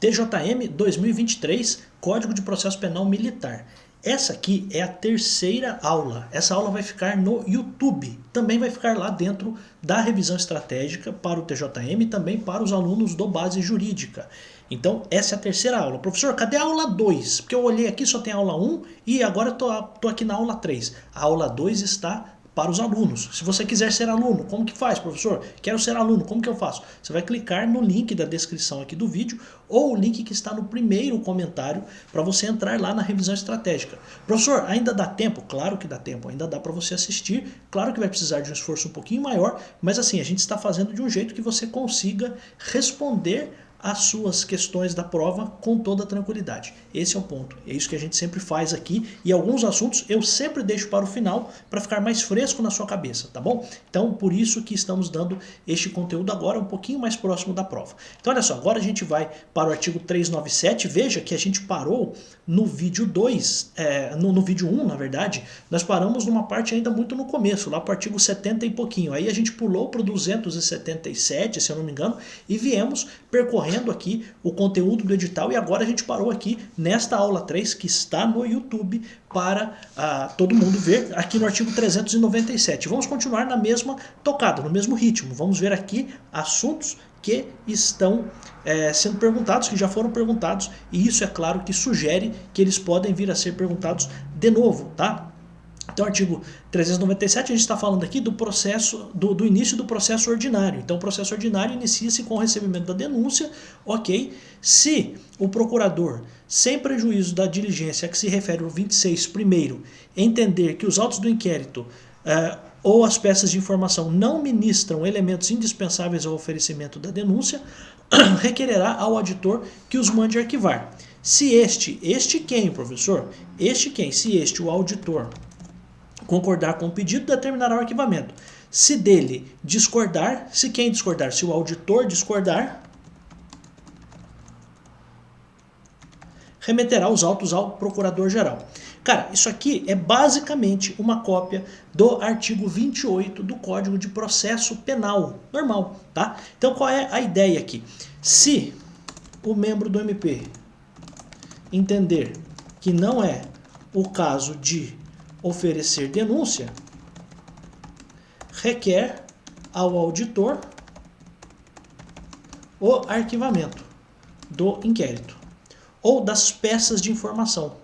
TJM 2023, Código de Processo Penal Militar. Essa aqui é a terceira aula. Essa aula vai ficar no YouTube. Também vai ficar lá dentro da revisão estratégica para o TJM e também para os alunos do Base Jurídica. Então, essa é a terceira aula. Professor, cadê a aula 2? Porque eu olhei aqui, só tem a aula 1 e agora estou aqui na aula 3. A aula 2 está para os alunos. Se você quiser ser aluno, como que faz, professor? Quero ser aluno, como que eu faço? Você vai clicar no link da descrição aqui do vídeo ou o link que está no primeiro comentário para você entrar lá na revisão estratégica. Professor, ainda dá tempo? Claro que dá tempo, ainda dá para você assistir. Claro que vai precisar de um esforço um pouquinho maior, mas assim, a gente está fazendo de um jeito que você consiga responder as suas questões da prova com toda tranquilidade. Esse é o ponto. É isso que a gente sempre faz aqui e alguns assuntos eu sempre deixo para o final para ficar mais fresco na sua cabeça, tá bom? Então, por isso que estamos dando este conteúdo agora um pouquinho mais próximo da prova. Então, olha só, agora a gente vai para o artigo 397. Veja que a gente parou no vídeo 2, no vídeo 1, na verdade, nós paramos numa parte ainda muito no começo, lá para o artigo 70 e pouquinho. Aí a gente pulou para o 277, se eu não me engano, e viemos percorrendo aqui o conteúdo do edital e agora a gente parou aqui nesta aula 3 que está no YouTube para todo mundo ver aqui no artigo 397. Vamos continuar na mesma tocada, no mesmo ritmo. Vamos ver aqui assuntos que estão sendo perguntados, que já foram perguntados, e isso é claro que sugere que eles podem vir a ser perguntados de novo, tá? Então, artigo 397, a gente está falando aqui do processo, do início do processo ordinário. Então, o processo ordinário inicia-se com o recebimento da denúncia, ok? Se o procurador, sem prejuízo da diligência a que se refere o 26 primeiro, entender que os autos do inquérito ou as peças de informação não ministram elementos indispensáveis ao oferecimento da denúncia, requererá ao auditor que os mande arquivar. Se este quem, professor? Se o auditor concordar com o pedido, determinará o arquivamento. Se dele discordar, se quem discordar, se o auditor discordar, remeterá os autos ao procurador-geral. Cara, isso aqui é basicamente uma cópia do artigo 28 do Código de Processo Penal, normal, tá? Então qual é a ideia aqui? Se o membro do MP entender que não é o caso de oferecer denúncia, requer ao auditor o arquivamento do inquérito ou das peças de informação.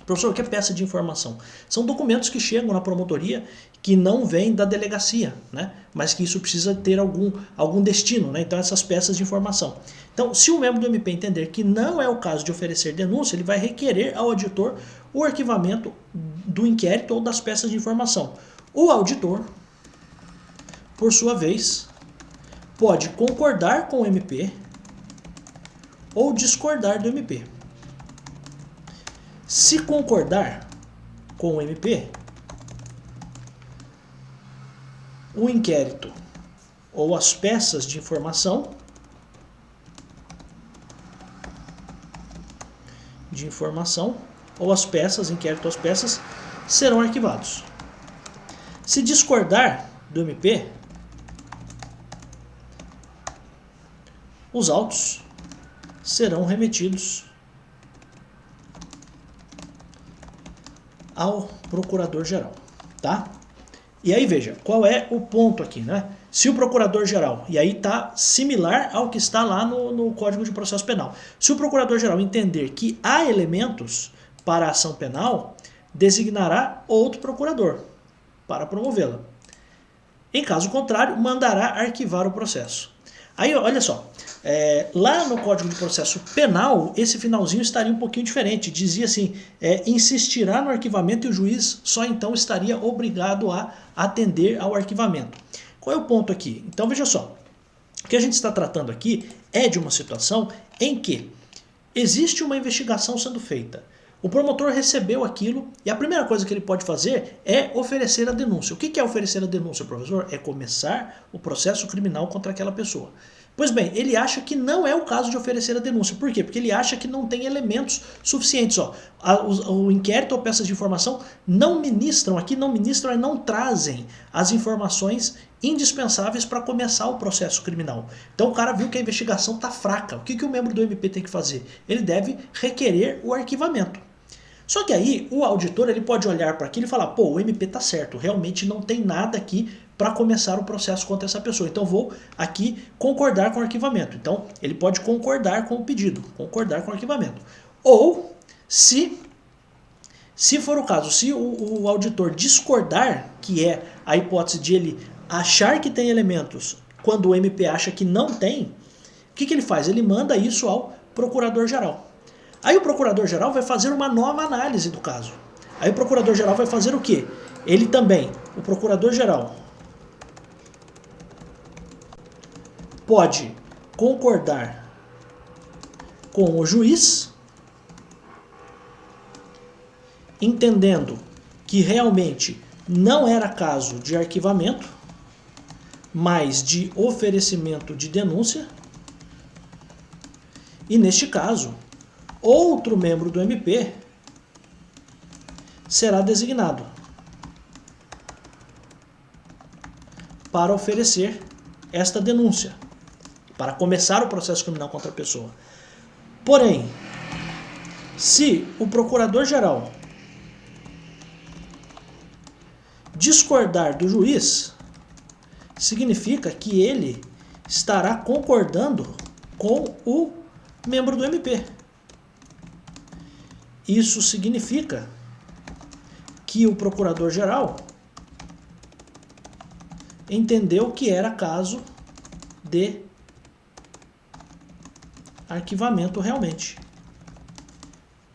Professor, o que é peça de informação? São documentos que chegam na promotoria que não vêm da delegacia, né? Mas que isso precisa ter algum destino, né? Então essas peças de informação. Então, se o membro do MP entender que não é o caso de oferecer denúncia, ele vai requerer ao auditor o arquivamento do inquérito ou das peças de informação. O auditor, por sua vez, pode concordar com o MP ou discordar do MP. Se concordar com o MP, o inquérito ou as peças de informação ou as peças, inquérito ou as peças, serão arquivados. Se discordar do MP, os autos serão remetidos ao procurador-geral, tá? E aí veja, qual é o ponto aqui, né? Se o procurador-geral, e aí está similar ao que está lá no Código de Processo Penal, se o procurador-geral entender que há elementos para a ação penal, designará outro procurador para promovê-la. Em caso contrário, mandará arquivar o processo. Aí, olha só, lá no Código de Processo Penal, esse finalzinho estaria um pouquinho diferente. Dizia assim, insistirá no arquivamento e o juiz só então estaria obrigado a atender ao arquivamento. Qual é o ponto aqui? Então veja só, o que a gente está tratando aqui é de uma situação em que existe uma investigação sendo feita. O promotor recebeu aquilo e a primeira coisa que ele pode fazer é oferecer a denúncia. O que é oferecer a denúncia, professor? É começar o processo criminal contra aquela pessoa. Pois bem, ele acha que não é o caso de oferecer a denúncia. Por quê? Porque ele acha que não tem elementos suficientes. O inquérito ou peças de informação não ministram, aqui não ministram, não trazem as informações indispensáveis para começar o processo criminal. Então o cara viu que a investigação está fraca. O que o membro do MP tem que fazer? Ele deve requerer o arquivamento. Só que aí o auditor ele pode olhar para aquilo e falar, pô, o MP está certo, realmente não tem nada aqui para começar o processo contra essa pessoa. Então vou aqui concordar com o arquivamento. Então ele pode concordar com o pedido, concordar com o arquivamento. Ou, se for o caso, se o auditor discordar, que é a hipótese de ele achar que tem elementos quando o MP acha que não tem, o que ele faz? Ele manda isso ao procurador-geral. Aí o procurador-geral vai fazer uma nova análise do caso. Aí o procurador-geral vai fazer o quê? Ele também, o procurador-geral, pode concordar com o juiz, entendendo que realmente não era caso de arquivamento, mas de oferecimento de denúncia. E neste caso, outro membro do MP será designado para oferecer esta denúncia, para começar o processo criminal contra a pessoa. Porém, se o procurador-geral discordar do juiz, significa que ele estará concordando com o membro do MP. Isso significa que o procurador-geral entendeu que era caso de arquivamento realmente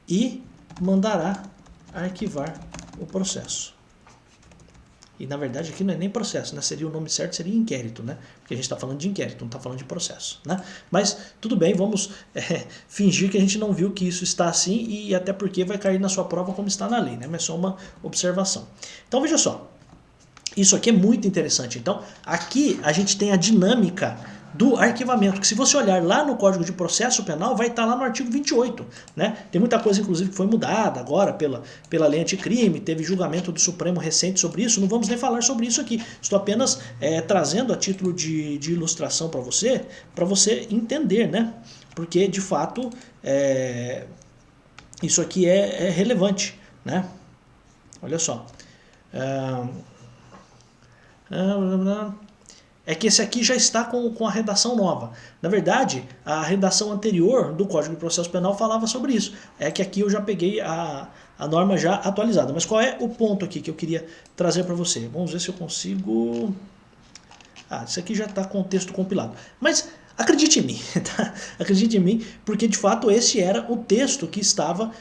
e mandará arquivar o processo. E na verdade aqui não é nem processo, né? Seria o nome certo, seria inquérito, né? Porque a gente está falando de inquérito, não está falando de processo, né? Mas tudo bem, vamos fingir que a gente não viu que isso está assim, e até porque vai cair na sua prova como está na lei, né? Mas só uma observação. Então veja só, isso aqui é muito interessante. Então aqui a gente tem a dinâmica do arquivamento, que se você olhar lá no Código de Processo Penal, vai estar lá no artigo 28, né? Tem muita coisa, inclusive, que foi mudada agora pela lei anticrime, teve julgamento do Supremo recente sobre isso, não vamos nem falar sobre isso aqui. Estou apenas trazendo a título de ilustração para você entender, né? Porque, de fato, isso aqui é relevante, né? Olha só. É que esse aqui já está com a redação nova. Na verdade, a redação anterior do Código de Processo Penal falava sobre isso. É que aqui eu já peguei a norma já atualizada. Mas qual é o ponto aqui que eu queria trazer para você? Vamos ver se eu consigo... isso aqui já está com o texto compilado. Mas acredite em mim, tá? Acredite em mim, porque de fato esse era o texto que estava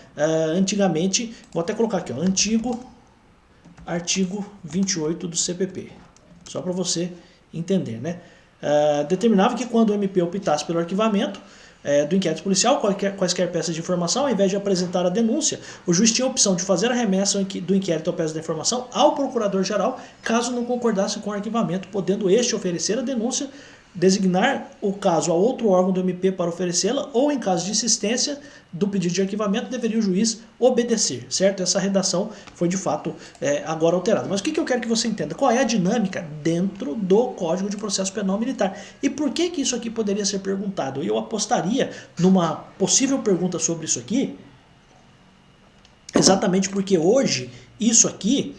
antigamente... Vou até colocar aqui, ó, antigo artigo 28 do CPP. Só para você entender, né? Determinava que quando o MP optasse pelo arquivamento do inquérito policial, quaisquer peças de informação, ao invés de apresentar a denúncia, o juiz tinha a opção de fazer a remessa do inquérito ou peça de informação ao procurador-geral, caso não concordasse com o arquivamento, podendo este oferecer a denúncia, designar o caso a outro órgão do MP para oferecê-la, ou em caso de insistência do pedido de arquivamento, deveria o juiz obedecer, certo? Essa redação foi de fato agora alterada. Mas o que eu quero que você entenda? Qual é a dinâmica dentro do Código de Processo Penal Militar? E por que isso aqui poderia ser perguntado? Eu apostaria numa possível pergunta sobre isso aqui, exatamente porque hoje isso aqui...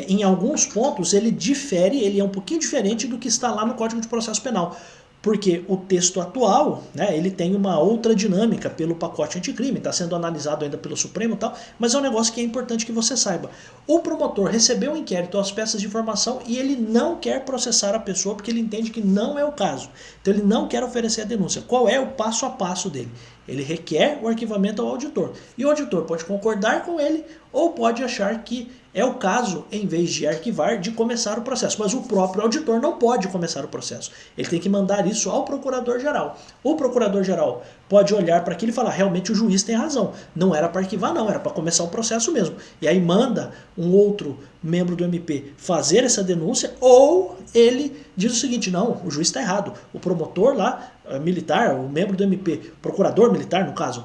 em alguns pontos ele difere, ele é um pouquinho diferente do que está lá no Código de Processo Penal, porque o texto atual, né, ele tem uma outra dinâmica pelo pacote anticrime, está sendo analisado ainda pelo Supremo e tal, mas é um negócio que é importante que você saiba. O promotor recebeu o inquérito, as peças de informação, e ele não quer processar a pessoa porque ele entende que não é o caso. Então ele não quer oferecer a denúncia. Qual é o passo a passo dele? Ele requer o arquivamento ao auditor. E o auditor pode concordar com ele ou pode achar que é o caso, em vez de arquivar, de começar o processo. Mas o próprio auditor não pode começar o processo. Ele tem que mandar isso ao procurador-geral. O procurador-geral pode olhar para aquilo e falar, realmente o juiz tem razão. Não era para arquivar, não, era para começar o processo mesmo. E aí manda um outro membro do MP fazer essa denúncia, ou ele diz o seguinte, não, o juiz está errado. O promotor lá, militar, o membro do MP, procurador militar no caso,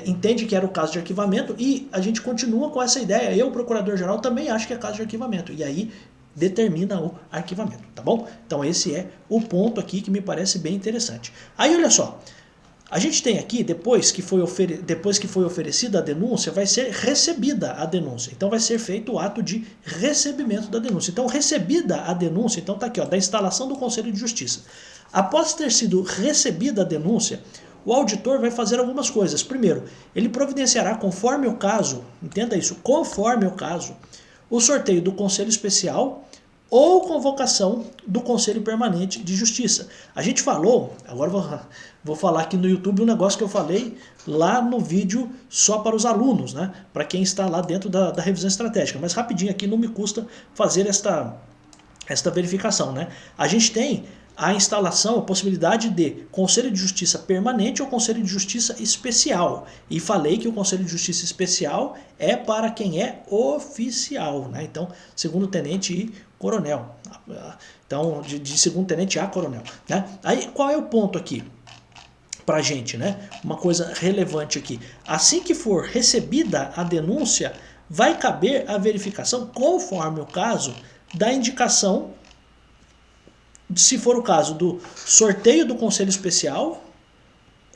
entende que era o caso de arquivamento, e a gente continua com essa ideia. Eu, procurador-geral, também acho que é caso de arquivamento. E aí determina o arquivamento, tá bom? Então esse é o ponto aqui que me parece bem interessante. Aí olha só, a gente tem aqui, depois que foi oferecida a denúncia, vai ser recebida a denúncia. Então vai ser feito o ato de recebimento da denúncia. Então recebida a denúncia, então tá aqui, ó, da instalação do Conselho de Justiça. Após ter sido recebida a denúncia, o auditor vai fazer algumas coisas. Primeiro, ele providenciará, conforme o caso, entenda isso, conforme o caso, o sorteio do Conselho Especial ou convocação do Conselho Permanente de Justiça. A gente falou, agora vou falar aqui no YouTube um negócio que eu falei lá no vídeo só para os alunos, né? Para quem está lá dentro da revisão estratégica. Mas rapidinho aqui, não me custa fazer esta verificação, né? A gente tem a instalação, a possibilidade de Conselho de Justiça Permanente ou Conselho de Justiça Especial. E falei que o Conselho de Justiça Especial é para quem é oficial, né? Então, segundo tenente e coronel. Então, de segundo tenente a coronel, né? Aí, qual é o ponto aqui pra gente, né? Uma coisa relevante aqui. Assim que for recebida a denúncia, vai caber a verificação, conforme o caso, da indicação, se for o caso do sorteio do Conselho Especial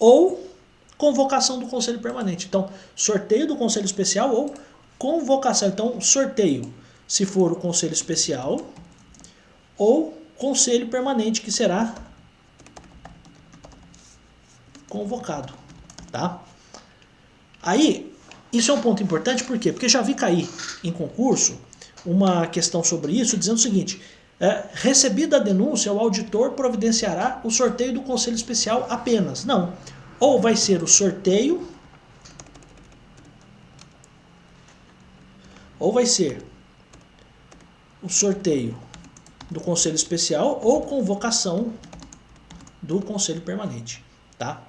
ou convocação do Conselho Permanente. Então, sorteio do Conselho Especial ou convocação. Então, sorteio, se for o Conselho Especial ou Conselho Permanente, que será convocado, tá? Aí, isso é um ponto importante, por quê? Porque já vi cair em concurso uma questão sobre isso, dizendo o seguinte: recebida a denúncia, o auditor providenciará o sorteio do Conselho Especial apenas. Não. Ou vai ser o sorteio, ou vai ser o sorteio do Conselho Especial ou convocação do Conselho Permanente, tá?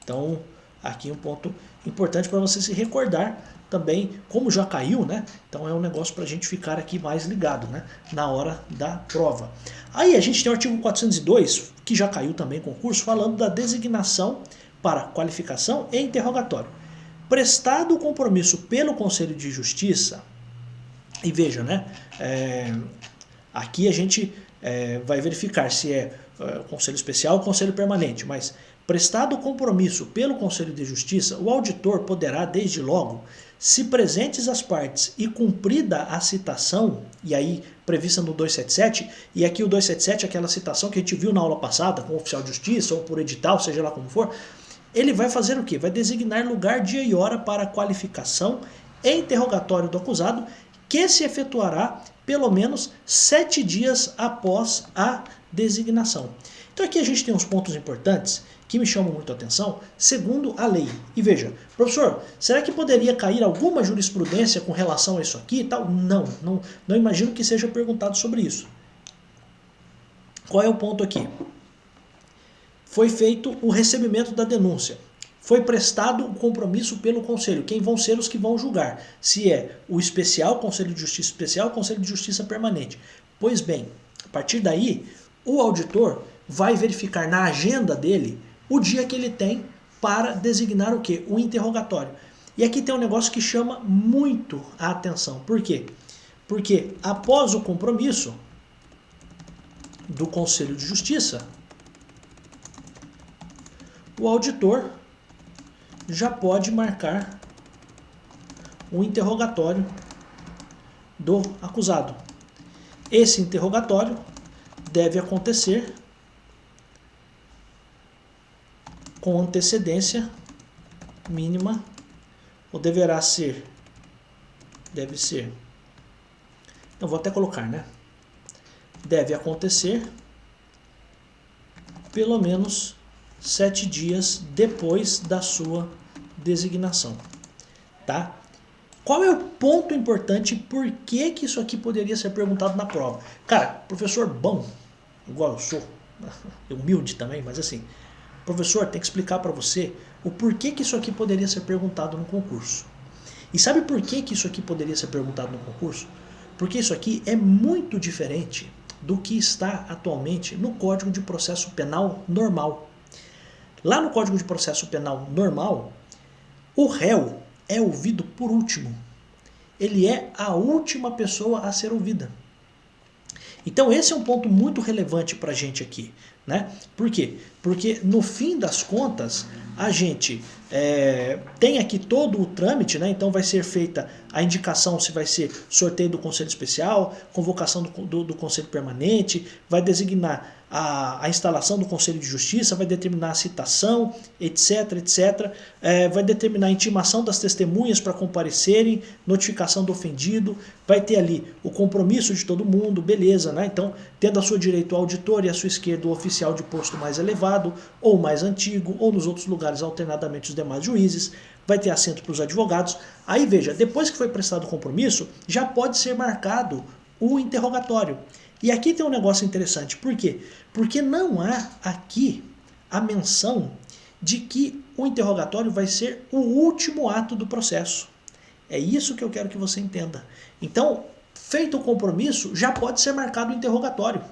Então, aqui um ponto importante para você se recordar também, como já caiu, né? Então é um negócio para a gente ficar aqui mais ligado, né? Na hora da prova. Aí a gente tem o artigo 402, que já caiu também em concurso, falando da designação para qualificação e interrogatório. Prestado o compromisso pelo Conselho de Justiça, e veja, né? Aqui a gente vai verificar se é Conselho Especial ou Conselho Permanente, mas prestado o compromisso pelo Conselho de Justiça, o auditor poderá, desde logo, se presentes as partes e cumprida a citação, e aí prevista no 277, e aqui o 277 é aquela citação que a gente viu na aula passada, com o oficial de justiça ou por edital, seja lá como for, ele vai fazer o quê? Vai designar lugar, dia e hora para a qualificação e interrogatório do acusado, que se efetuará pelo menos 7 dias após a designação. Então aqui a gente tem uns pontos importantes que me chamam muito a atenção, segundo a lei. E veja, professor, será que poderia cair alguma jurisprudência com relação a isso aqui e tal? Não imagino que seja perguntado sobre isso. Qual é o ponto aqui? Foi feito o recebimento da denúncia. Foi prestado o compromisso pelo Conselho. Quem vão ser os que vão julgar? Se é o especial, Conselho de Justiça Especial, Conselho de Justiça Permanente. Pois bem, a partir daí, o auditor vai verificar na agenda dele o dia que ele tem para designar o quê? O interrogatório. E aqui tem um negócio que chama muito a atenção. Por quê? Porque após o compromisso do Conselho de Justiça, o auditor já pode marcar um interrogatório do acusado. Esse interrogatório deve acontecer com antecedência mínima, ou deverá ser, deve ser, então vou até colocar, né? Deve acontecer pelo menos 7 dias depois da sua designação, tá? Qual é o ponto importante? Por que isso aqui poderia ser perguntado na prova? Cara, professor bom, igual eu sou, humilde também, mas assim, professor, tem que explicar para você o porquê que isso aqui poderia ser perguntado no concurso. E sabe por que isso aqui poderia ser perguntado no concurso? Porque isso aqui é muito diferente do que está atualmente no Código de Processo Penal normal. Lá no Código de Processo Penal normal, o réu é ouvido por último. Ele é a última pessoa a ser ouvida. Então esse é um ponto muito relevante para a gente aqui, né? Por quê? Porque no fim das contas a gente tem aqui todo o trâmite, né? Então vai ser feita a indicação se vai ser sorteio do Conselho Especial, convocação do Conselho Permanente, vai designar a instalação do Conselho de Justiça, vai determinar a citação, etc, etc. Vai determinar a intimação das testemunhas para comparecerem, notificação do ofendido, vai ter ali o compromisso de todo mundo, beleza, né? Então, tendo a sua direita o auditor e a sua esquerda o oficial de posto mais elevado, ou mais antigo, ou nos outros lugares alternadamente os demais juízes, vai ter assento para os advogados. Aí veja, depois que foi prestado o compromisso, já pode ser marcado o interrogatório. E aqui tem um negócio interessante, por quê? Porque não há aqui a menção de que o interrogatório vai ser o último ato do processo. É isso que eu quero que você entenda. Então, feito o compromisso, já pode ser marcado o interrogatório.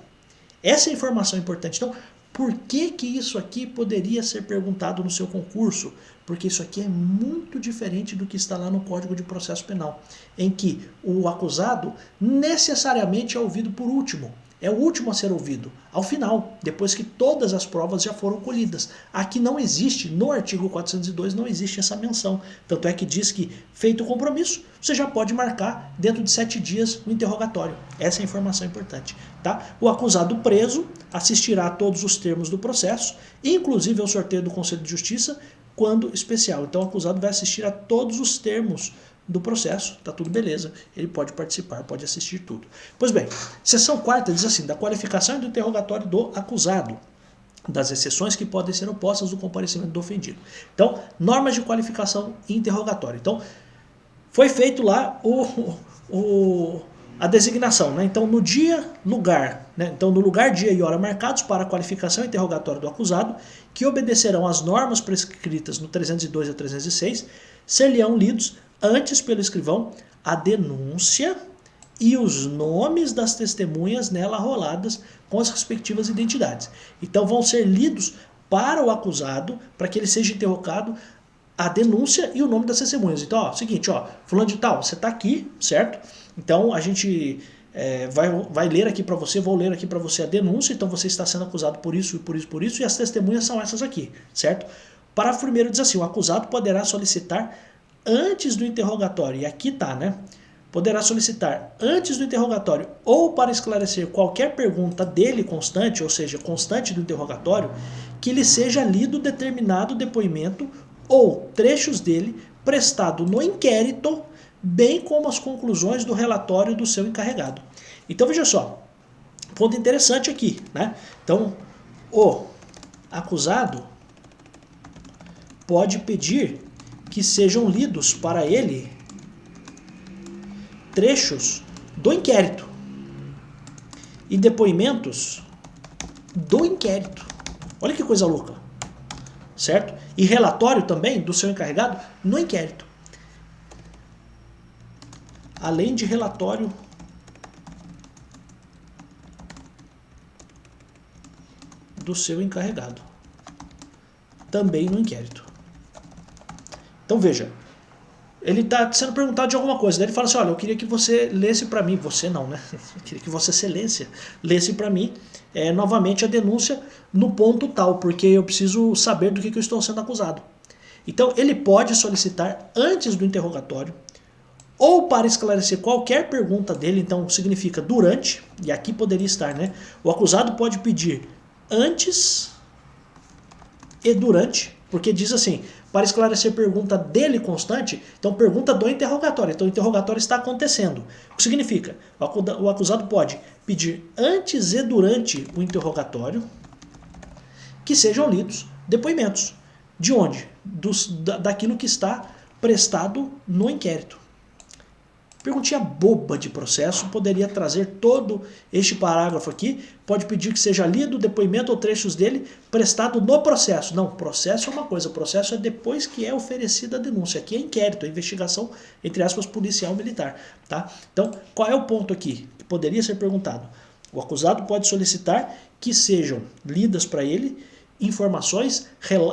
Essa é a informação importante. Então, por que isso aqui poderia ser perguntado no seu concurso? Porque isso aqui é muito diferente do que está lá no Código de Processo Penal, em que o acusado necessariamente é ouvido por último. É o último a ser ouvido, ao final, depois que todas as provas já foram colhidas. Aqui não existe, no artigo 402, não existe essa menção. Tanto é que diz que, feito o compromisso, você já pode marcar dentro de 7 dias o interrogatório. Essa é a informação importante. Tá? O acusado preso assistirá a todos os termos do processo, inclusive ao sorteio do Conselho de Justiça, quando especial. Então o acusado vai assistir a todos os termos do processo, tá tudo beleza, ele pode participar, pode assistir tudo. Pois bem, seção 4ª diz assim, da qualificação e do interrogatório do acusado, das exceções que podem ser opostas do comparecimento do ofendido. Então, normas de qualificação e interrogatório. Então, foi feito lá a designação, né? Então, no dia, lugar, né? Então, no lugar, dia e hora marcados para a qualificação e interrogatório do acusado, que obedecerão às normas prescritas no 302 a 306, ser-lhe-ão lidos antes pelo escrivão a denúncia e os nomes das testemunhas nela arroladas com as respectivas identidades. Então vão ser lidos para o acusado, para que ele seja interrogado, a denúncia e o nome das testemunhas. Então, ó, seguinte, ó, fulano de tal, você está aqui, certo? Então a gente vai ler aqui para você, vou ler aqui para você a denúncia, então você está sendo acusado por isso, por isso, por isso, e as testemunhas são essas aqui, certo? Parágrafo 1º diz assim, o acusado poderá solicitar antes do interrogatório, e aqui tá, né? Poderá solicitar antes do interrogatório ou para esclarecer qualquer pergunta dele constante, ou seja, constante do interrogatório, que lhe seja lido determinado depoimento ou trechos dele prestado no inquérito, bem como as conclusões do relatório do seu encarregado. Então veja só, ponto interessante aqui, né? Então, o acusado pode pedir que sejam lidos para ele trechos do inquérito e depoimentos do inquérito. Olha que coisa louca, certo? E relatório também do seu encarregado no inquérito. Além de relatório do seu encarregado, também no inquérito. Então veja, ele está sendo perguntado de alguma coisa, daí ele fala assim, olha, eu queria que você lesse para mim, você não, né? Eu queria que Vossa Excelência lesse para mim novamente a denúncia no ponto tal, porque eu preciso saber do que eu estou sendo acusado. Então ele pode solicitar antes do interrogatório, ou para esclarecer qualquer pergunta dele, então significa durante, e aqui poderia estar, né? O acusado pode pedir antes e durante, porque diz assim, para esclarecer pergunta dele constante, então pergunta do interrogatório. Então o interrogatório está acontecendo. O que significa? O acusado pode pedir antes e durante o interrogatório que sejam lidos depoimentos. De onde? Daquilo que está prestado no inquérito. Perguntinha boba de processo, poderia trazer todo este parágrafo aqui, pode pedir que seja lido o depoimento ou trechos dele prestado no processo. Não, processo é uma coisa, processo é depois que é oferecida a denúncia. Aqui é inquérito, é investigação, entre aspas, policial militar. Tá? Então, qual é o ponto aqui que poderia ser perguntado? O acusado pode solicitar que sejam lidas para ele informações,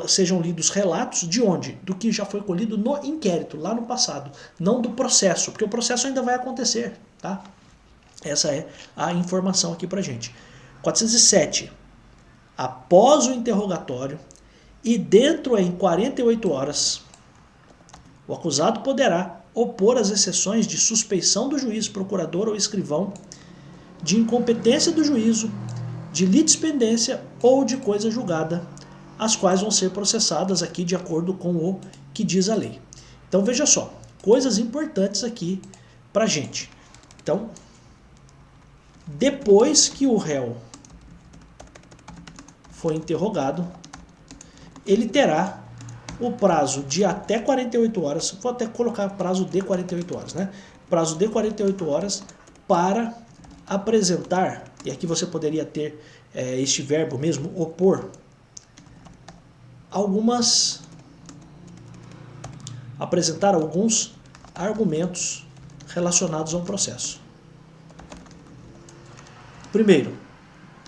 sejam lidos relatos de onde? Do que já foi colhido no inquérito, lá no passado, não do processo, porque o processo ainda vai acontecer, tá? Essa é a informação aqui pra gente. 407. Após o interrogatório e dentro em 48 horas, o acusado poderá opor as exceções de suspeição do juiz, procurador ou escrivão, de incompetência do juízo, de litispendência ou de coisa julgada, as quais vão ser processadas aqui de acordo com o que diz a lei. Então veja só, coisas importantes aqui pra gente. Então, depois que o réu foi interrogado, ele terá o prazo de até 48 horas, vou até colocar prazo de 48 horas, né? Prazo de 48 horas para apresentar, e aqui você poderia ter este verbo mesmo, opor, apresentar alguns argumentos relacionados ao processo. Primeiro,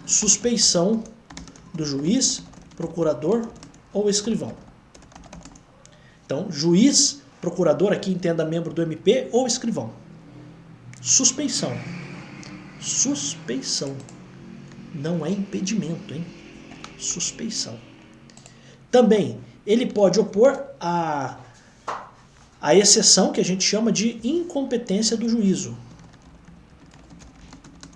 suspeição do juiz, procurador ou escrivão. Então, juiz, procurador, aqui entenda membro do MP ou escrivão. Suspeição. Suspeição. Não é impedimento, hein? Suspeição. Também, ele pode opor a exceção que a gente chama de incompetência do juízo.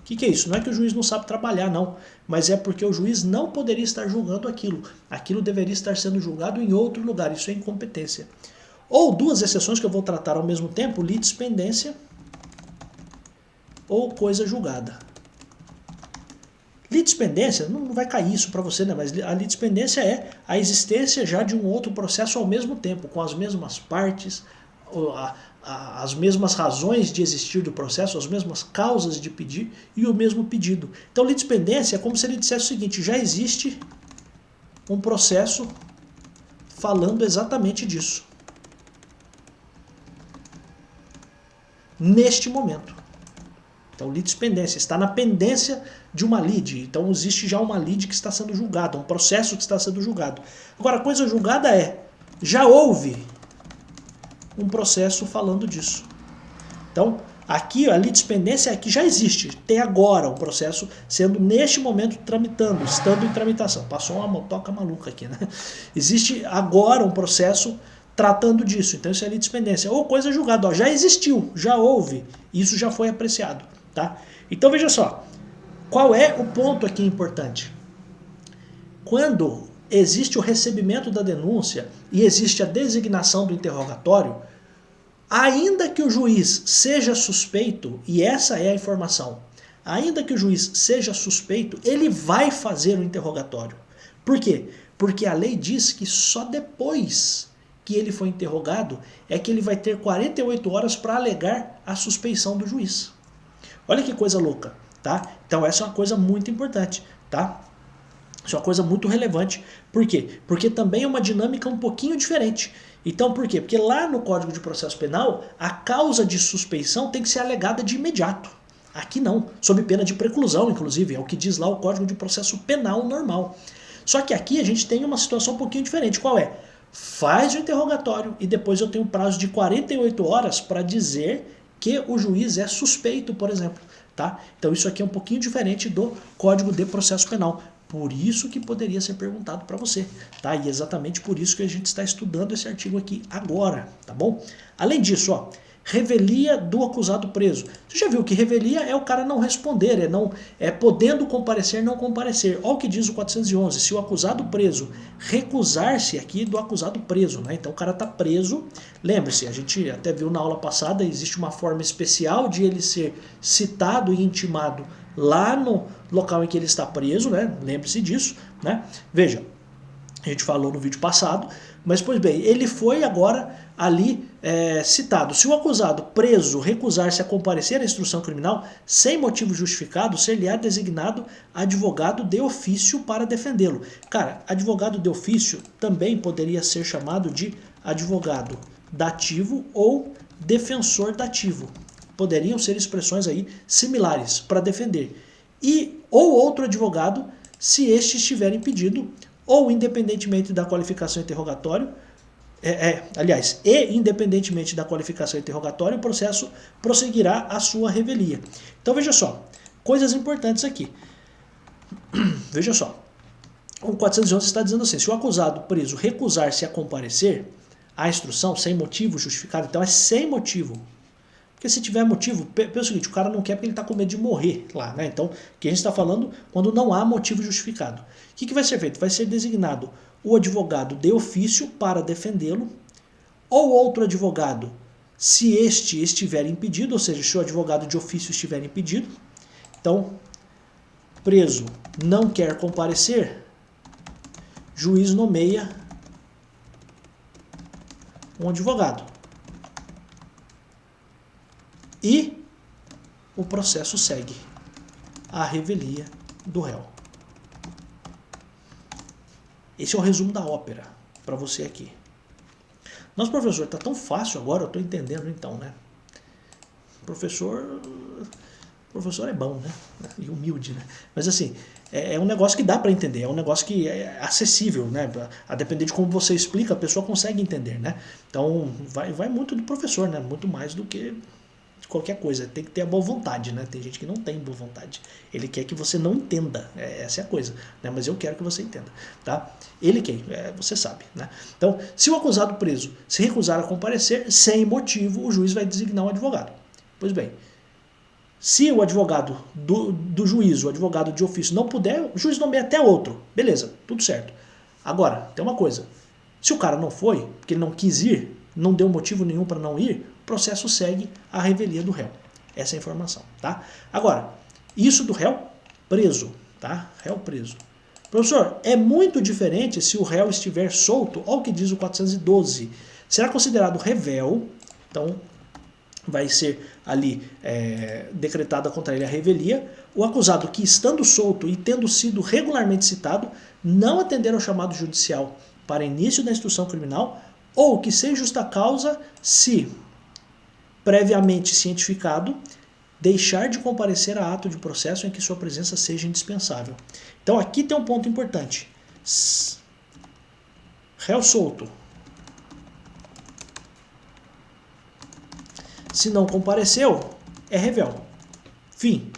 O que é isso? Não é que o juiz não sabe trabalhar, não. Mas é porque o juiz não poderia estar julgando aquilo. Aquilo deveria estar sendo julgado em outro lugar. Isso é incompetência. Ou duas exceções que eu vou tratar ao mesmo tempo, litispendência ou coisa julgada. Litispendência, não vai cair isso para você, né? Mas a litispendência é a existência já de um outro processo ao mesmo tempo, com as mesmas partes, as mesmas razões de existir do processo, as mesmas causas de pedir e o mesmo pedido. Então, litispendência é como se ele dissesse o seguinte: já existe um processo falando exatamente disso. Neste momento. Então, litispendência está na pendência de uma lide. Então, existe já uma lide que está sendo julgada, um processo que está sendo julgado. Agora, a coisa julgada já houve um processo falando disso. Então, aqui a litispendência é que já existe, tem agora um processo sendo neste momento tramitando, estando em tramitação. Passou uma motoca maluca aqui, né? Existe agora um processo tratando disso, então isso é litispendência. Ou coisa julgada, ó, já existiu, já houve, isso já foi apreciado, tá? Então veja só, qual é o ponto aqui importante? Quando existe o recebimento da denúncia e existe a designação do interrogatório, ainda que o juiz seja suspeito, e essa é a informação, ainda que o juiz seja suspeito, ele vai fazer o interrogatório. Por quê? Porque a lei diz que só depois que ele foi interrogado é que ele vai ter 48 horas para alegar a suspeição do juiz. Olha que coisa louca, tá? Então essa é uma coisa muito importante, tá? Isso é uma coisa muito relevante. Por quê? Porque também é uma dinâmica um pouquinho diferente. Então, por quê? Porque lá no Código de Processo Penal, a causa de suspeição tem que ser alegada de imediato. Aqui não, sob pena de preclusão, inclusive, é o que diz lá o Código de Processo Penal normal. Só que aqui a gente tem uma situação um pouquinho diferente. Qual é? Faz o interrogatório e depois eu tenho um prazo de 48 horas para dizer que o juiz é suspeito, por exemplo. Tá? Então isso aqui é um pouquinho diferente do Código de Processo Penal. Por isso que poderia ser perguntado para você, tá? E exatamente por isso que a gente está estudando esse artigo aqui agora, tá bom? Além disso, ó, revelia do acusado preso. Você já viu que revelia é o cara não responder, é podendo comparecer, não comparecer. Olha o que diz o 411, se o acusado preso recusar-se aqui do acusado preso, né? Então o cara está preso, lembre-se, a gente até viu na aula passada, existe uma forma especial de ele ser citado e intimado lá no local em que ele está preso, né? Lembre-se disso, né? Veja, a gente falou no vídeo passado, mas pois bem, ele foi agora ali citado. Se o acusado preso recusar-se a comparecer à instrução criminal sem motivo justificado, ser-lhe-á designado advogado de ofício para defendê-lo. Cara, advogado de ofício também poderia ser chamado de advogado dativo ou defensor dativo. Poderiam ser expressões aí similares para defender. Ou outro advogado, se este estiver impedido, ou independentemente da qualificação interrogatório, aliás, e independentemente da qualificação interrogatória, o processo prosseguirá a sua revelia. Então veja só, coisas importantes aqui. Veja só, o 411 está dizendo assim, se o acusado preso recusar-se a comparecer à instrução sem motivo justificado, então é sem motivo. Porque se tiver motivo, pensa o seguinte, o cara não quer porque ele está com medo de morrer lá, né? Então, o que a gente está falando quando não há motivo justificado. O que vai ser feito? Vai ser designado o advogado de ofício para defendê-lo, ou outro advogado, se este estiver impedido, ou seja, se o advogado de ofício estiver impedido. Então, preso não quer comparecer, juiz nomeia um advogado. E o processo segue a revelia do réu. Esse é o resumo da ópera para você aqui. Nossa, professor, está tão fácil agora, eu estou entendendo então, né? Professor é bom, né? E humilde, né? Mas assim, é um negócio que dá para entender, é um negócio que é acessível, né? A depender de como você explica, a pessoa consegue entender, né? Então, vai muito do professor, né? Muito mais do que de qualquer coisa. Tem que ter a boa vontade, né? Tem gente que não tem boa vontade. Ele quer que você não entenda, essa é a coisa, né? Mas eu quero que você entenda, tá? Ele quem? Você sabe, né? Então, se o acusado preso se recusar a comparecer, sem motivo, o juiz vai designar um advogado. Pois bem, se o advogado do juiz, o advogado de ofício não puder, o juiz nomeia até outro. Beleza, tudo certo. Agora, tem uma coisa. Se o cara não foi, porque ele não quis ir, não deu motivo nenhum para não ir, o processo segue a revelia do réu. Essa é a informação, tá? Agora, isso do réu preso, tá? Réu preso. Professor, é muito diferente se o réu estiver solto. Olha o que diz o 412. Será considerado revel, então vai ser ali decretada contra ele a revelia, o acusado que, estando solto e tendo sido regularmente citado, não atender ao chamado judicial para início da instrução criminal, ou que sem justa causa, se previamente cientificado, deixar de comparecer a ato de processo em que sua presença seja indispensável. Então aqui tem um ponto importante. Réu solto. Se não compareceu, é revel. Fim.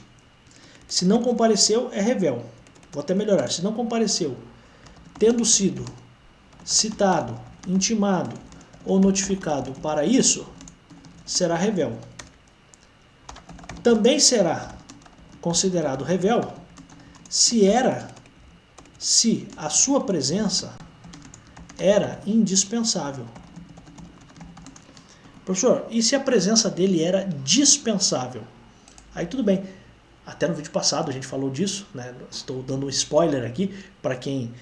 Se não compareceu, é revel. Vou até melhorar. Se não compareceu, tendo sido citado, intimado ou notificado para isso, será revel. Também será considerado revel se a sua presença era indispensável. Professor, e se a presença dele era dispensável? Aí tudo bem. Até no vídeo passado a gente falou disso, né? Estou dando um spoiler aqui para quem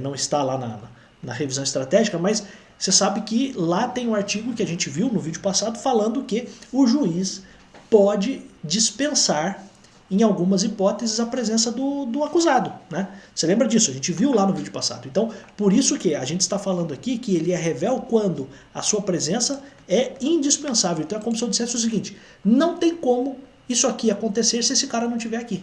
não está lá na revisão estratégica, mas você sabe que lá tem um artigo que a gente viu no vídeo passado falando que o juiz pode dispensar, em algumas hipóteses, a presença do acusado, né? Você lembra disso? A gente viu lá no vídeo passado. Então, por isso que a gente está falando aqui que ele é revel quando a sua presença é indispensável. Então é como se eu dissesse o seguinte, não tem como isso aqui acontecer se esse cara não estiver aqui.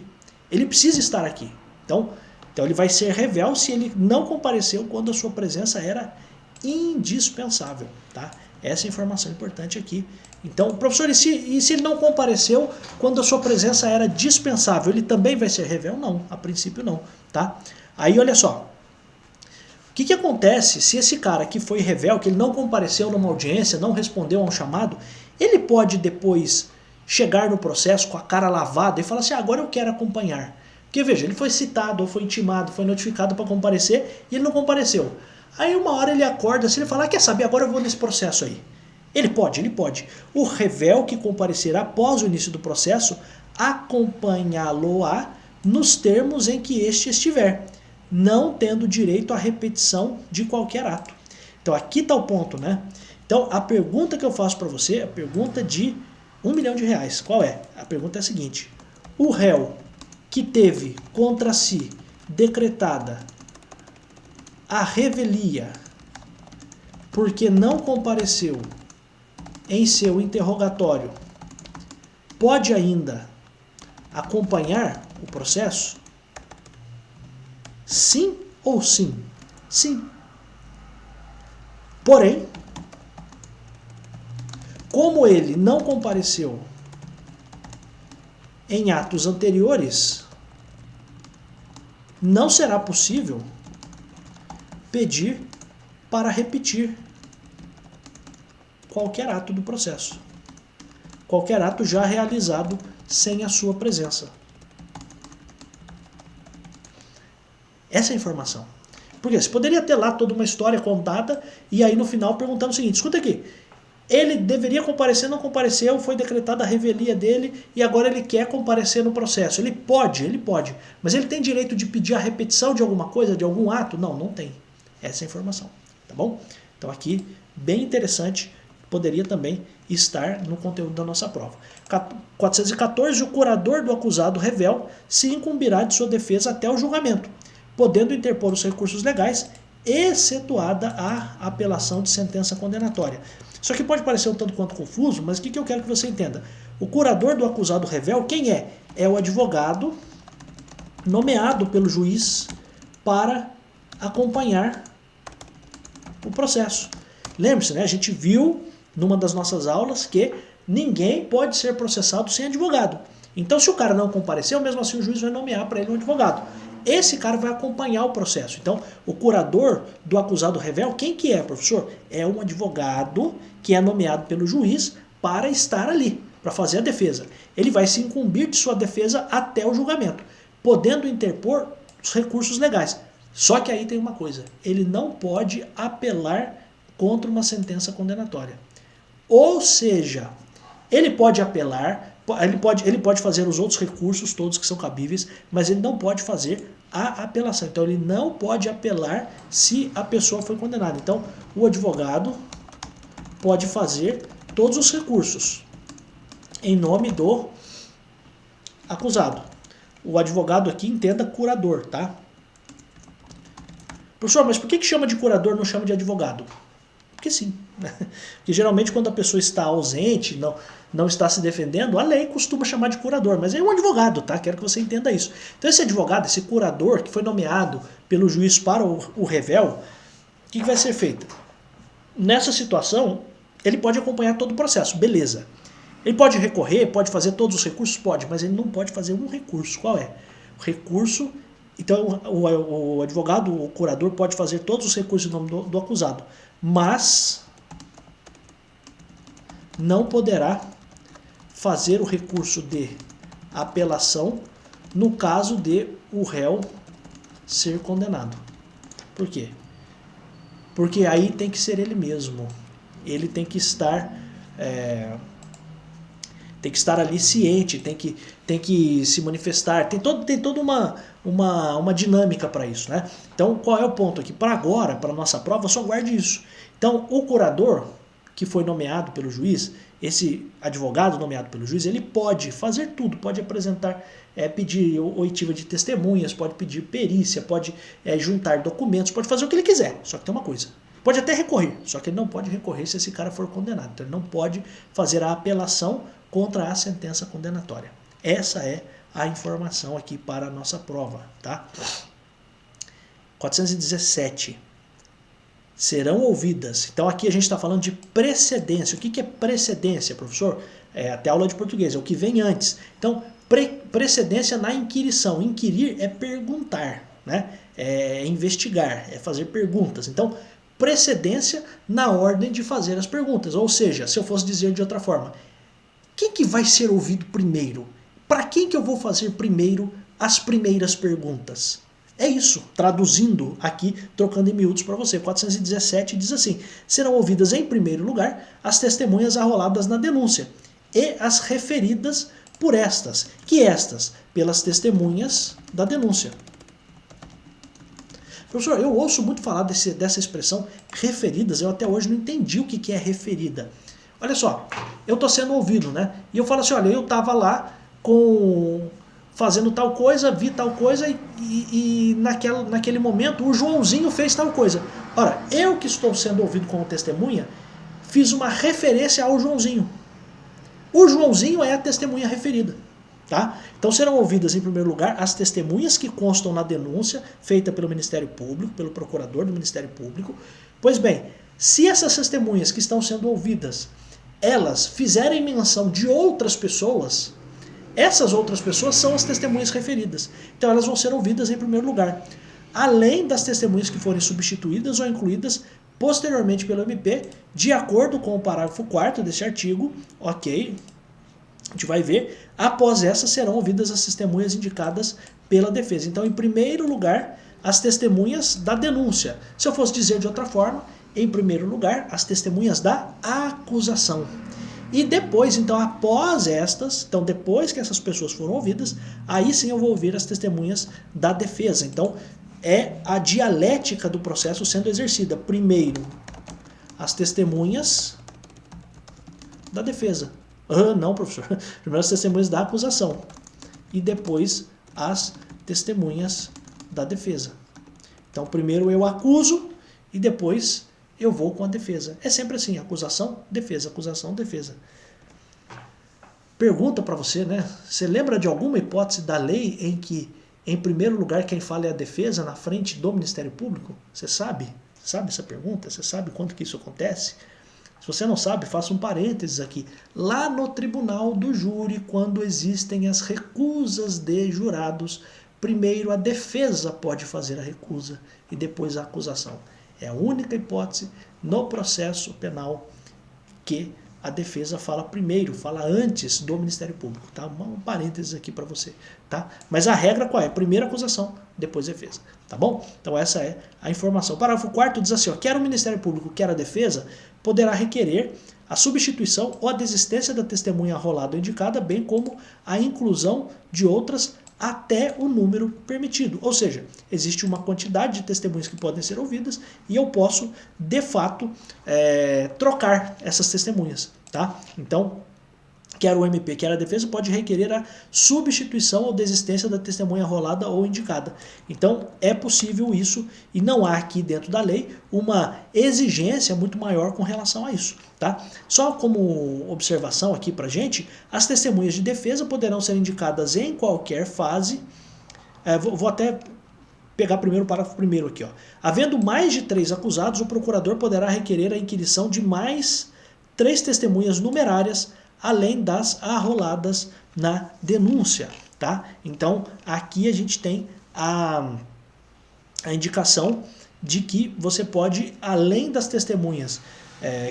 Ele precisa estar aqui. Então ele vai ser revel se ele não compareceu quando a sua presença era indispensável, tá? Essa é a informação importante aqui. Então, professor, e se ele não compareceu quando a sua presença era dispensável, ele também vai ser revel? Não, a princípio não, tá? Aí, olha só. O que acontece se esse cara que foi revel, que ele não compareceu numa audiência, não respondeu a um chamado, ele pode depois chegar no processo com a cara lavada e falar assim, agora eu quero acompanhar. Porque, veja, ele foi citado, ou foi intimado, foi notificado para comparecer e ele não compareceu. Aí uma hora ele acorda assim, ele fala, quer saber, agora eu vou nesse processo aí. Ele pode. O revel que comparecerá após o início do processo acompanhá-lo-á nos termos em que este estiver, não tendo direito à repetição de qualquer ato. Então aqui está o ponto, né? Então a pergunta que eu faço para você é a pergunta de R$1 milhão. Qual é? A pergunta é a seguinte, o réu que teve contra si decretada a revelia porque não compareceu em seu interrogatório, pode ainda acompanhar o processo? Sim ou sim? Sim. Porém, Como ele não compareceu em atos anteriores, não será possível pedir para repetir qualquer ato do processo. Qualquer ato já realizado sem a sua presença. Essa é a informação. Porque você poderia ter lá toda uma história contada e aí no final perguntando o seguinte, escuta aqui, ele deveria comparecer, não compareceu, foi decretada a revelia dele e agora ele quer comparecer no processo. Ele pode, mas ele tem direito de pedir a repetição de alguma coisa, de algum ato? Não, não tem. Essa é a informação, tá bom? Então aqui, bem interessante, poderia também estar no conteúdo da nossa prova. 414, o curador do acusado revel se incumbirá de sua defesa até o julgamento, podendo interpor os recursos legais, excetuada a apelação de sentença condenatória. Isso aqui pode parecer um tanto quanto confuso, mas o que eu quero que você entenda? O curador do acusado revel, quem é? É o advogado nomeado pelo juiz para acompanhar o processo. Lembre-se, né? A gente viu numa das nossas aulas que ninguém pode ser processado sem advogado. Então, se o cara não compareceu, mesmo assim o juiz vai nomear para ele um advogado. Esse cara vai acompanhar o processo. Então, o curador do acusado revel, quem que é, professor? É um advogado que é nomeado pelo juiz para estar ali, para fazer a defesa. Ele vai se incumbir de sua defesa até o julgamento, podendo interpor os recursos legais. Só que aí tem uma coisa, ele não pode apelar contra uma sentença condenatória. Ou seja, ele pode apelar, ele pode fazer os outros recursos, todos que são cabíveis, mas ele não pode fazer a apelação. Então ele não pode apelar se a pessoa foi condenada. Então o advogado pode fazer todos os recursos em nome do acusado. O advogado aqui entenda curador, tá? Professor, mas por que chama de curador e não chama de advogado? Porque sim. Porque geralmente quando a pessoa está ausente, não está se defendendo, a lei costuma chamar de curador, mas é um advogado, tá? Quero que você entenda isso. Então esse advogado, esse curador que foi nomeado pelo juiz para o revel, o que vai ser feito? Nessa situação, ele pode acompanhar todo o processo, beleza. Ele pode recorrer, pode fazer todos os recursos? Pode, mas ele não pode fazer um recurso. Qual é? O recurso, então o advogado, o curador pode fazer todos os recursos em nome do acusado, mas não poderá fazer o recurso de apelação no caso de o réu ser condenado. Por quê? Porque aí tem que ser ele mesmo. Ele tem que estar ali ciente, tem que se manifestar, tem toda uma dinâmica para isso, né? Então, qual é o ponto aqui? Para agora, para a nossa prova, só guarde isso. Então, o curador que foi nomeado pelo juiz, esse advogado nomeado pelo juiz, ele pode fazer tudo, pode apresentar, pedir oitiva de testemunhas, pode pedir perícia, pode juntar documentos, pode fazer o que ele quiser, só que tem uma coisa. Pode até recorrer, só que ele não pode recorrer se esse cara for condenado. Então ele não pode fazer a apelação contra a sentença condenatória. Essa é a informação aqui para a nossa prova, tá? 417. Serão ouvidas. Então aqui a gente está falando de precedência. O que é precedência, professor? Até aula de português, é o que vem antes. Então, precedência na inquirição. Inquirir é perguntar, né? É investigar, é fazer perguntas. Então, precedência na ordem de fazer as perguntas. Ou seja, se eu fosse dizer de outra forma, quem que vai ser ouvido primeiro? Para quem que eu vou fazer primeiro as primeiras perguntas? É isso, traduzindo aqui, trocando em miúdos para você. 417 diz assim: serão ouvidas em primeiro lugar as testemunhas arroladas na denúncia e as referidas por estas, pelas testemunhas da denúncia. Professor, eu ouço muito falar dessa expressão referidas, eu até hoje não entendi o que é referida. Olha só, eu estou sendo ouvido, né? E eu falo assim, olha, eu estava lá fazendo tal coisa, vi tal coisa e naquele momento o Joãozinho fez tal coisa. Ora, eu que estou sendo ouvido como testemunha, fiz uma referência ao Joãozinho. O Joãozinho é a testemunha referida. Tá? Então serão ouvidas em primeiro lugar as testemunhas que constam na denúncia feita pelo Ministério Público, pelo procurador do Ministério Público. Pois bem, se essas testemunhas que estão sendo ouvidas elas fizerem menção de outras pessoas, essas outras pessoas são as testemunhas referidas. Então elas vão ser ouvidas em primeiro lugar. Além das testemunhas que forem substituídas ou incluídas posteriormente pelo MP, de acordo com o parágrafo 4º deste artigo, ok, a gente vai ver, após essas serão ouvidas as testemunhas indicadas pela defesa. Então, em primeiro lugar, as testemunhas da denúncia. Se eu fosse dizer de outra forma, em primeiro lugar, as testemunhas da acusação. E depois, então, após estas, então depois que essas pessoas foram ouvidas, aí sim eu vou ouvir as testemunhas da defesa. Então, é a dialética do processo sendo exercida. Primeiro, as testemunhas da defesa. Não, professor. Primeiro as testemunhas da acusação. E depois as testemunhas da defesa. Então, primeiro eu acuso e depois eu vou com a defesa. É sempre assim, acusação, defesa. Pergunta para você, né? Você lembra de alguma hipótese da lei em que, em primeiro lugar, quem fala é a defesa na frente do Ministério Público? Você sabe? Sabe essa pergunta? Você sabe quando que isso acontece? Se você não sabe, faça um parênteses aqui. Lá no tribunal do júri, quando existem as recusas de jurados, primeiro a defesa pode fazer a recusa e depois a acusação. É a única hipótese no processo penal que a defesa fala primeiro, fala antes do Ministério Público, tá? Um parênteses aqui para você, tá? Mas a regra qual é? Primeiro acusação, depois defesa, tá bom? Então essa é a informação. O parágrafo 4º diz assim, ó, quer o Ministério Público, quer a defesa, poderá requerer a substituição ou a desistência da testemunha arrolada ou indicada, bem como a inclusão de outras até o número permitido. Ou seja, existe uma quantidade de testemunhas que podem ser ouvidas e eu posso, de fato, trocar essas testemunhas. Tá? Então, quer o MP, quer a defesa, pode requerer a substituição ou desistência da testemunha arrolada ou indicada. Então, é possível isso e não há aqui dentro da lei uma exigência muito maior com relação a isso. Tá? Só como observação aqui pra gente, as testemunhas de defesa poderão ser indicadas em qualquer fase. Vou até pegar primeiro o parágrafo primeiro aqui. Ó. Havendo mais de 3 acusados, o procurador poderá requerer a inquirição de mais 3 testemunhas numerárias, além das arroladas na denúncia. Tá? Então, aqui a gente tem a indicação de que você pode, além das testemunhas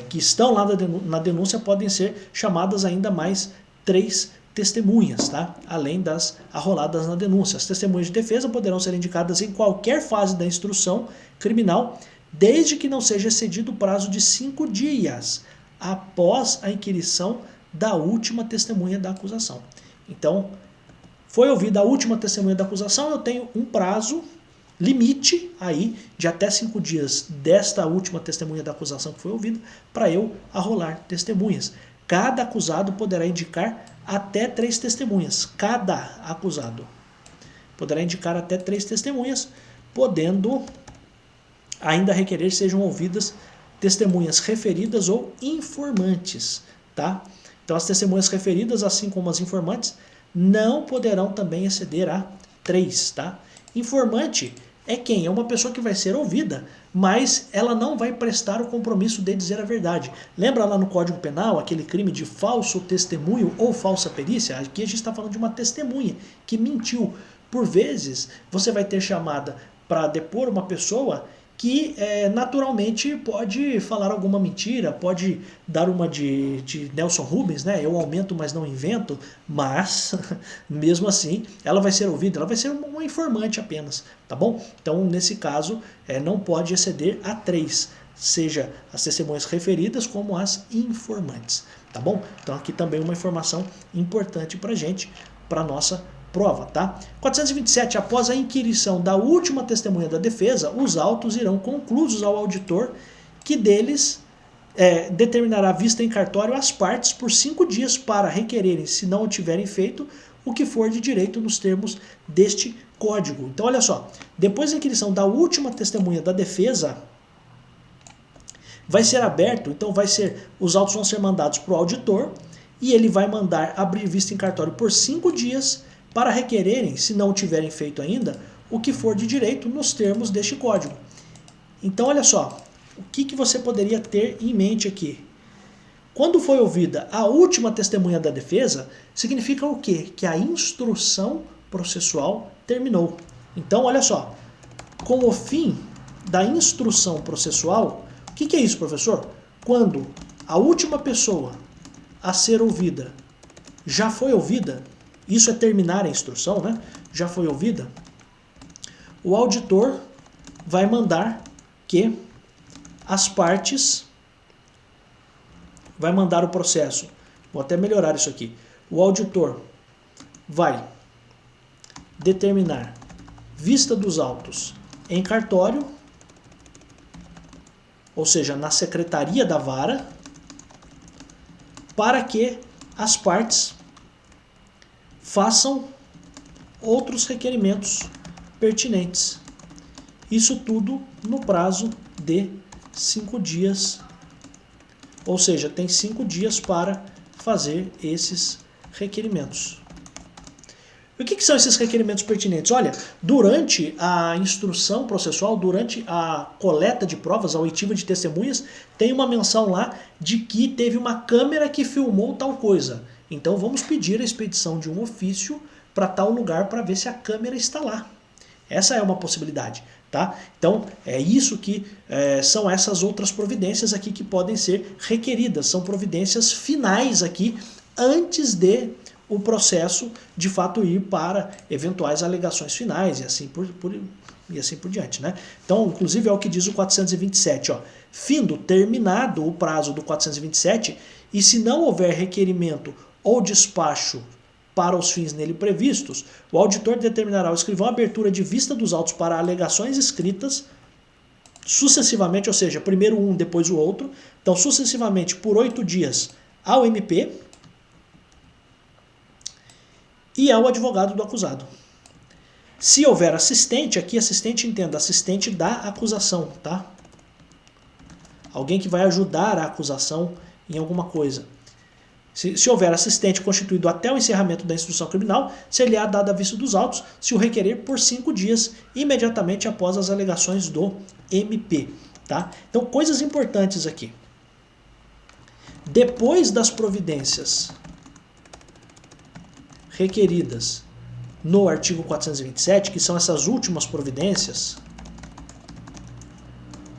que estão lá na denúncia, podem ser chamadas ainda mais 3 testemunhas, tá? Além das arroladas na denúncia. As testemunhas de defesa poderão ser indicadas em qualquer fase da instrução criminal, desde que não seja excedido o prazo de 5 dias após a inquirição da última testemunha da acusação. Então, foi ouvida a última testemunha da acusação, eu tenho um prazo limite aí de até 5 dias desta última testemunha da acusação que foi ouvida para eu arrolar testemunhas. Cada acusado poderá indicar até 3 testemunhas. Cada acusado poderá indicar até 3 testemunhas, podendo ainda requerer sejam ouvidas testemunhas referidas ou informantes. Tá? Então as testemunhas referidas, assim como as informantes, não poderão também exceder a 3. Tá? Informante é quem? É uma pessoa que vai ser ouvida, mas ela não vai prestar o compromisso de dizer a verdade. Lembra lá no Código Penal, aquele crime de falso testemunho ou falsa perícia? Aqui a gente está falando de uma testemunha que mentiu. Por vezes, você vai ter chamada para depor uma pessoa que naturalmente pode falar alguma mentira, pode dar uma de Nelson Rubens, né? Eu aumento, mas não invento, mas mesmo assim ela vai ser ouvida, ela vai ser uma informante apenas, tá bom? Então nesse caso não pode exceder a 3, seja as testemunhas referidas como as informantes, tá bom? Então aqui também uma informação importante pra gente, pra nossa prova, tá? 427. Após a inquirição da última testemunha da defesa, os autos irão conclusos ao auditor, que deles determinará vista em cartório às partes por 5 dias para requererem, se não o tiverem feito, o que for de direito nos termos deste código. Então, olha só, depois da inquirição da última testemunha da defesa, vai ser aberto, então os autos vão ser mandados para o auditor e ele vai mandar abrir vista em cartório por 5 dias para requererem, se não o tiverem feito ainda, o que for de direito nos termos deste código. Então, olha só, o que você poderia ter em mente aqui? Quando foi ouvida a última testemunha da defesa, significa o quê? Que a instrução processual terminou. Então, olha só, com o fim da instrução processual, o que é isso, professor? Quando a última pessoa a ser ouvida já foi ouvida, isso é terminar a instrução, né? Já foi ouvida, o auditor vai mandar que as partes, vai mandar o processo, vou até melhorar isso aqui, o auditor vai determinar vista dos autos em cartório, ou seja, na secretaria da vara, para que as partes façam outros requerimentos pertinentes. Isso tudo no prazo de 5 dias, ou seja, tem 5 dias para fazer esses requerimentos. E o que são esses requerimentos pertinentes? Olha, durante a instrução processual, durante a coleta de provas, a oitiva de testemunhas, tem uma menção lá de que teve uma câmera que filmou tal coisa. Então vamos pedir a expedição de um ofício para tal lugar para ver se a câmera está lá. Essa é uma possibilidade. Tá? Então é isso que são essas outras providências aqui que podem ser requeridas. São providências finais aqui antes de o processo de fato ir para eventuais alegações finais e assim por diante. Né? Então, inclusive, é o que diz o 427. Ó, findo, terminado o prazo do 427, e se não houver requerimento ou despacho para os fins nele previstos, o auditor determinará ao escrivão a abertura de vista dos autos para alegações escritas sucessivamente, ou seja, primeiro um, depois o outro, então sucessivamente por 8 dias ao MP, e ao advogado do acusado. Se houver assistente, aqui assistente, entenda, assistente da acusação, tá? Alguém que vai ajudar a acusação em alguma coisa. Se houver assistente constituído até o encerramento da instrução criminal, ser-lhe-á dada a vista dos autos, se o requerer, por 5 dias, imediatamente após as alegações do MP, tá? Então, coisas importantes aqui. Depois das providências requeridas no artigo 427, que são essas últimas providências,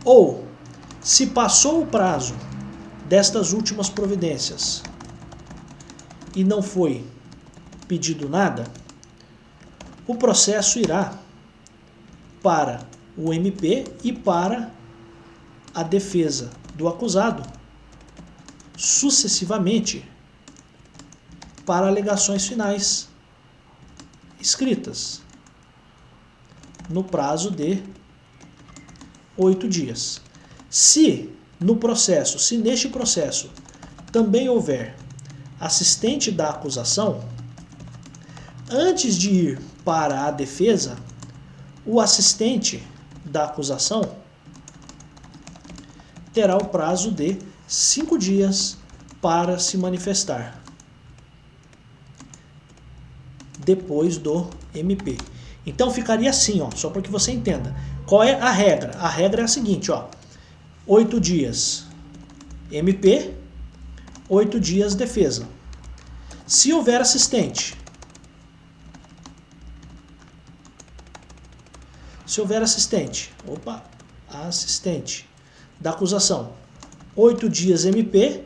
ou se passou o prazo destas últimas providências e não foi pedido nada, o processo irá para o MP e para a defesa do acusado, sucessivamente, para alegações finais escritas no prazo de 8 dias. Se neste processo também houver assistente da acusação, antes de ir para a defesa, o assistente da acusação terá o prazo de 5 dias para se manifestar depois do MP. Então ficaria assim, ó, só para que você entenda. Qual é a regra? A regra é a seguinte, ó, 8 dias MP, 8 dias defesa. Se houver assistente, assistente da acusação, 8 dias MP,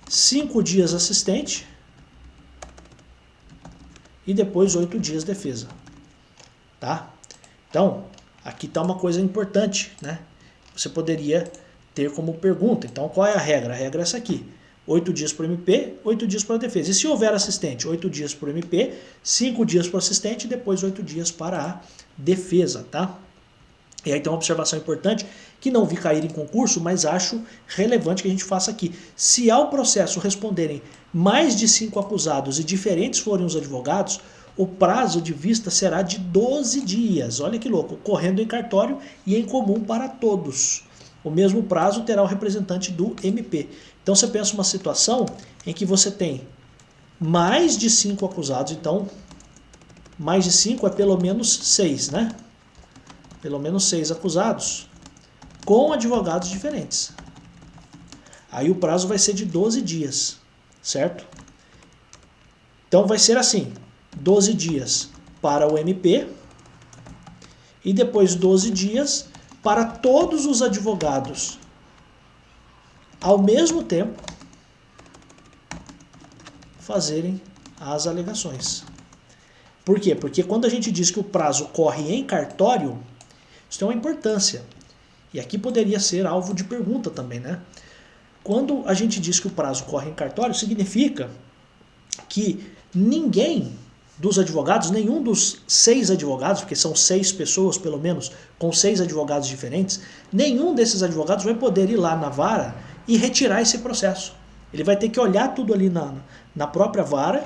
5 dias assistente e depois 8 dias defesa. Tá? Então, aqui está uma coisa importante, né? Você poderia ter como pergunta. Então, qual é a regra? A regra é essa aqui. 8 dias para o MP, 8 dias para a defesa. E se houver assistente, 8 dias para o MP, 5 dias para o assistente e depois 8 dias para a defesa, tá? E aí tem uma observação importante que não vi cair em concurso, mas acho relevante que a gente faça aqui. Se ao processo responderem mais de 5 acusados e diferentes forem os advogados, o prazo de vista será de 12 dias. Olha que louco, ocorrendo em cartório e em comum para todos. O mesmo prazo terá o representante do MP. Então você pensa uma situação em que você tem mais de 5 acusados, então mais de 5 é pelo menos 6, né? Pelo menos 6 acusados com advogados diferentes. Aí o prazo vai ser de 12 dias, certo? Então vai ser assim, 12 dias para o MP e depois 12 dias para todos os advogados ao mesmo tempo fazerem as alegações. Por quê? Porque quando a gente diz que o prazo corre em cartório, isso tem uma importância. E aqui poderia ser alvo de pergunta também, né? Quando a gente diz que o prazo corre em cartório, significa que ninguém dos advogados, nenhum dos 6 advogados, porque são 6 pessoas pelo menos, com 6 advogados diferentes, nenhum desses advogados vai poder ir lá na vara e retirar esse processo. Ele vai ter que olhar tudo ali na própria vara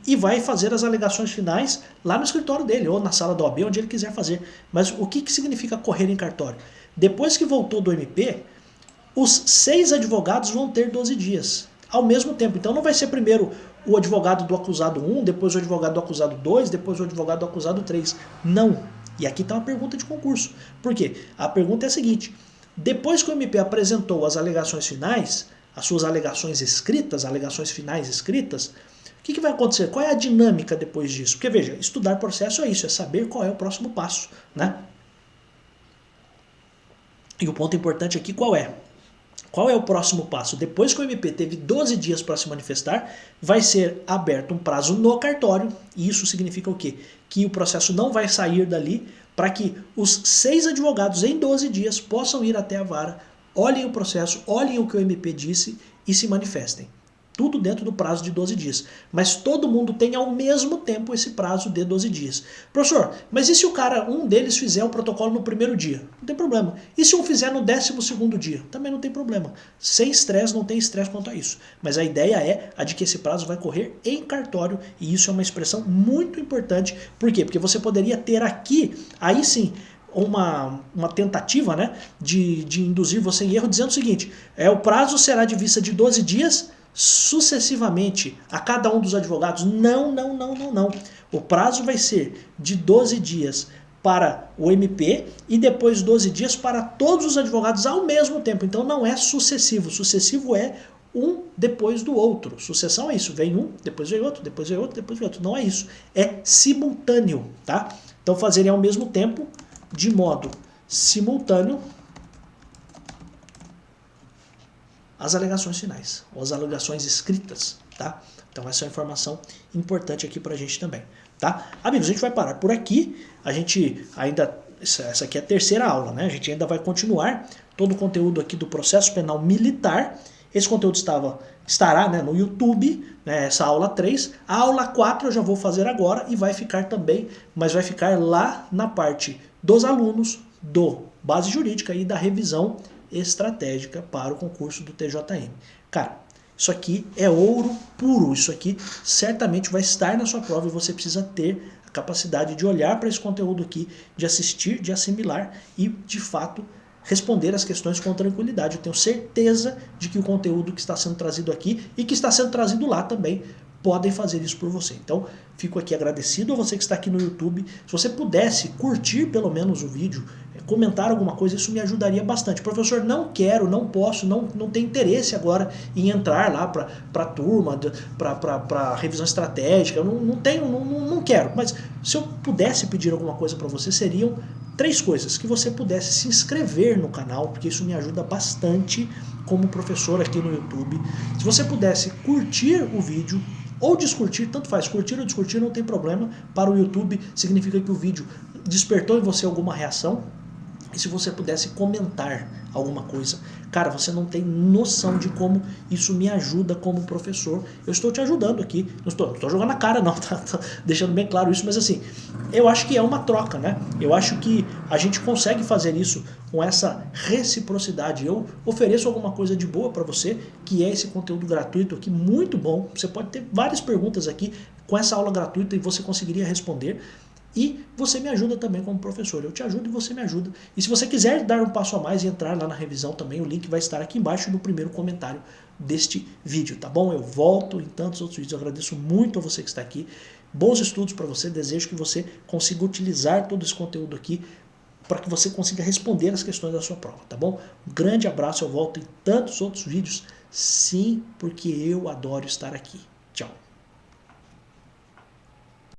e vai fazer as alegações finais lá no escritório dele, ou na sala da OAB, onde ele quiser fazer. Mas o que significa correr em cartório? Depois que voltou do MP, os 6 advogados vão ter 12 dias, ao mesmo tempo. Então não vai ser primeiro o advogado do acusado 1, depois o advogado do acusado 2, depois o advogado do acusado 3. Não. E aqui está uma pergunta de concurso. Por quê? A pergunta é a seguinte: depois que o MP apresentou as alegações finais, as suas alegações escritas, alegações finais escritas, o que vai acontecer? Qual é a dinâmica depois disso? Porque veja, estudar processo é isso, é saber qual é o próximo passo, né? E o ponto importante aqui qual é? Qual é o próximo passo? Depois que o MP teve 12 dias para se manifestar, vai ser aberto um prazo no cartório, e isso significa o quê? Que o processo não vai sair dali, para que os 6 advogados em 12 dias possam ir até a vara, olhem o processo, olhem o que o MP disse e se manifestem. Tudo dentro do prazo de 12 dias. Mas todo mundo tem ao mesmo tempo esse prazo de 12 dias. Professor, mas e se um deles fizer o protocolo no primeiro dia? Não tem problema. E se um fizer no 12º dia? Também não tem problema. Sem estresse, não tem estresse quanto a isso. Mas a ideia é a de que esse prazo vai correr em cartório, e isso é uma expressão muito importante. Por quê? Porque você poderia ter aqui, aí sim, uma tentativa, né, de induzir você em erro, dizendo o seguinte: o prazo será de vista de 12 dias sucessivamente a cada um dos advogados. Não, não, não, não, não. O prazo vai ser de 12 dias para o MP e depois 12 dias para todos os advogados ao mesmo tempo. Então não é sucessivo. Sucessivo é um depois do outro. Sucessão é isso. Vem um, depois vem outro, depois vem outro, depois vem outro. Não é isso. É simultâneo, tá? Então fazerem ao mesmo tempo, de modo simultâneo, as alegações finais, ou as alegações escritas, tá? Então essa é uma informação importante aqui pra gente também, tá? Amigos, a gente vai parar por aqui, a gente ainda, essa aqui é a terceira aula, né? A gente ainda vai continuar todo o conteúdo aqui do processo penal militar. Esse conteúdo estará, né, no YouTube, né, essa aula 3. A aula 4 eu já vou fazer agora e vai ficar também, mas vai ficar lá na parte dos alunos do Base Jurídica e da revisão estratégica para o concurso do TJM. Cara, isso aqui é ouro puro, isso aqui certamente vai estar na sua prova e você precisa ter a capacidade de olhar para esse conteúdo aqui, de assistir, de assimilar e, de fato, responder as questões com tranquilidade. Eu tenho certeza de que o conteúdo que está sendo trazido aqui e que está sendo trazido lá também podem fazer isso por você. Então, fico aqui agradecido a você que está aqui no YouTube. Se você pudesse curtir pelo menos o vídeo, comentar alguma coisa, isso me ajudaria bastante. Professor, não quero, não posso, não tenho interesse agora em entrar lá para a turma, para revisão estratégica, eu não quero. Mas se eu pudesse pedir alguma coisa para você, seriam 3 coisas: que você pudesse se inscrever no canal, porque isso me ajuda bastante como professor aqui no YouTube. Se você pudesse curtir o vídeo, ou descurtir, tanto faz, curtir ou descurtir não tem problema. Para o YouTube significa que o vídeo despertou em você alguma reação. E se você pudesse comentar alguma coisa, cara, você não tem noção de como isso me ajuda como professor. Eu estou te ajudando aqui, não estou jogando a cara não, tá deixando bem claro isso, mas assim, eu acho que é uma troca, né? Eu acho que a gente consegue fazer isso com essa reciprocidade. Eu ofereço alguma coisa de boa para você, que é esse conteúdo gratuito aqui, muito bom. Você pode ter várias perguntas aqui com essa aula gratuita e você conseguiria responder. E você me ajuda também como professor. Eu te ajudo e você me ajuda. E se você quiser dar um passo a mais e entrar lá na revisão também, o link vai estar aqui embaixo no primeiro comentário deste vídeo, tá bom? Eu volto em tantos outros vídeos. Eu agradeço muito a você que está aqui. Bons estudos para você. Desejo que você consiga utilizar todo esse conteúdo aqui para que você consiga responder as questões da sua prova, tá bom? Um grande abraço. Eu volto em tantos outros vídeos. Sim, porque eu adoro estar aqui. Tchau.